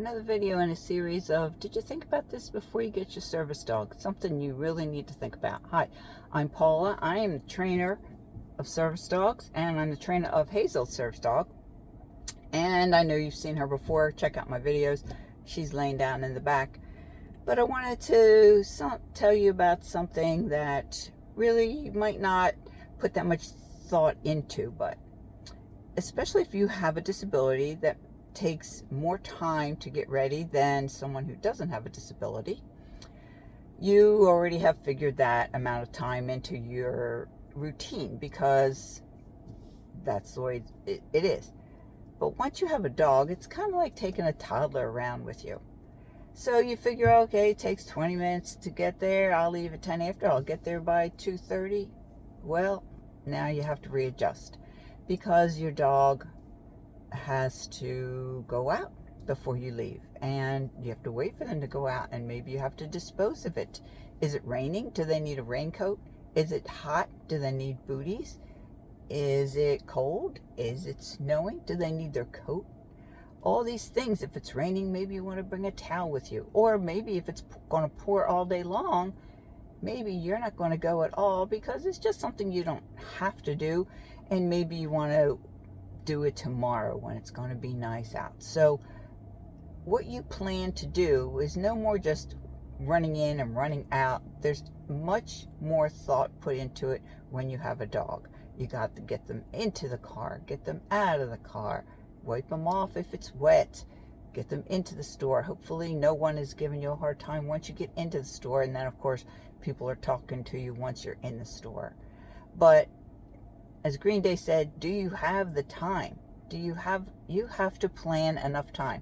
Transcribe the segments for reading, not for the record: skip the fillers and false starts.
Another video in a series of, did you think about this before you get your service dog? Something you really need to think about. Hi, I'm Paula. I am the trainer of service dogs, and I'm the trainer of Hazel's service dog. And I know you've seen her before. Check out my videos. She's laying down in the back. But I wanted to tell you about something that really you might not put that much thought into, but especially if you have a disability that takes more time to get ready than someone who doesn't have a disability, you already have figured that amount of time into your routine because that's the way it is. But once you have a dog, it's kind of like taking a toddler around with you. So you figure, okay, it takes 20 minutes to get there. I'll leave at 10 after. I'll get there by 2:30. Well, now you have to readjust because your dog has to go out before you leave, and you have to wait for them to go out, and maybe you have to dispose of it. Is it raining? Do they need a raincoat? Is it hot? Do they need booties? Is it cold? Is it snowing? Do they need their coat? All these things. If it's raining, maybe you want to bring a towel with you, or maybe if it's going to pour all day long, maybe you're not going to go at all because it's just something you don't have to do, and maybe you want to do it tomorrow when it's going to be nice out. So what you plan to do is no more just running in and running out. There's much more thought put into it when you have a dog. You got to get them into the car, get them out of the car, wipe them off if it's wet, get them into the store. Hopefully no one is giving you a hard time once you get into the store, and then of course people are talking to you once you're in the store. But as Green Day said, do you have the time? You have to plan enough time.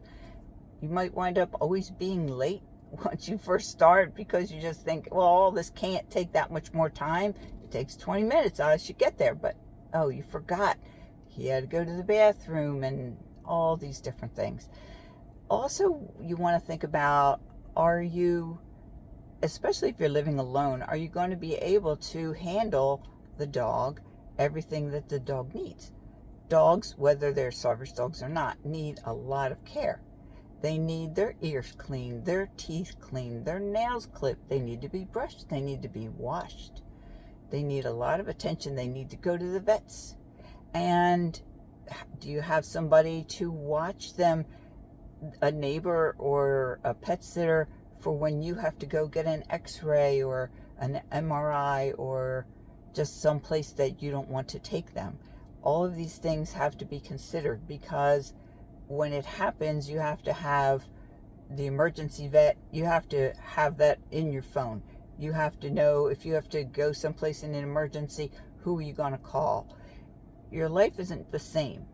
You might wind up always being late once you first start because you just think, well, this can't take that much more time. It takes 20 minutes. I should get there. But, oh, you forgot. He had to go to the bathroom and all these different things. Also, you want to think about, are you, especially if you're living alone, are you going to be able to handle the dog, everything that the dog needs? Dogs, whether they're service dogs or not, need a lot of care. They need their ears cleaned, their teeth cleaned, their nails clipped. They need to be brushed. They need to be washed. They need a lot of attention. They need to go to the vets. And do you have somebody to watch them, a neighbor or a pet sitter, for when you have to go get an x-ray or an MRI or just someplace that you don't want to take them? All of these things have to be considered because when it happens, you have to have the emergency vet. You have to have that in your phone. You have to know if you have to go someplace in an emergency, who are you going to call? Your life isn't the same.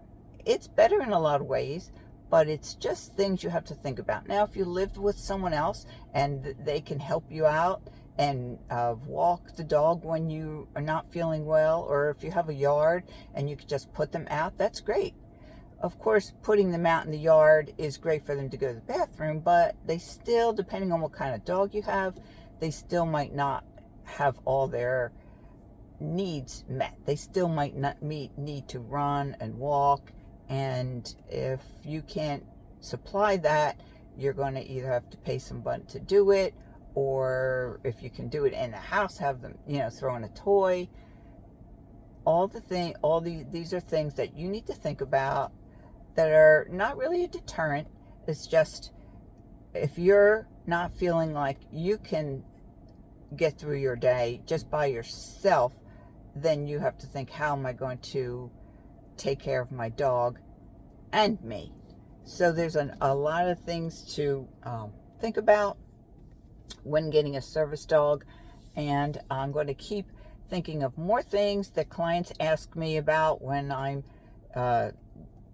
It's better in a lot of ways, but it's just things you have to think about. Now, if you lived with someone else and they can help you out and walk the dog when you are not feeling well, or if you have a yard and you could just put them out, that's great. Of course, putting them out in the yard is great for them to go to the bathroom, but they still, depending on what kind of dog you have, they still might not have all their needs met. They still might not need to run and walk, and if you can't supply that, you're going to either have to pay somebody to do it, or if you can do it in the house, have them, throw in a toy. These are things that you need to think about that are not really a deterrent. It's just, if you're not feeling like you can get through your day just by yourself, then you have to think, how am I going to take care of my dog and me? So there's a lot of things to think about when getting a service dog, and I'm going to keep thinking of more things that clients ask me about when I'm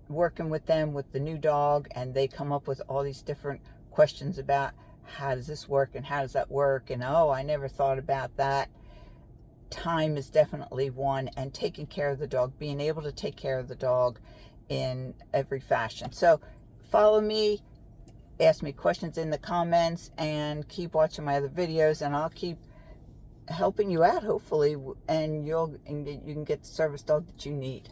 working with them with the new dog, and they come up with all these different questions about how does this work and how does that work, and oh, I never thought about that. Time is definitely one, and taking care of the dog, being able to take care of the dog in every fashion. So follow me, ask me questions in the comments, and keep watching my other videos, and I'll keep helping you out, hopefully, and you can get the service dog that you need.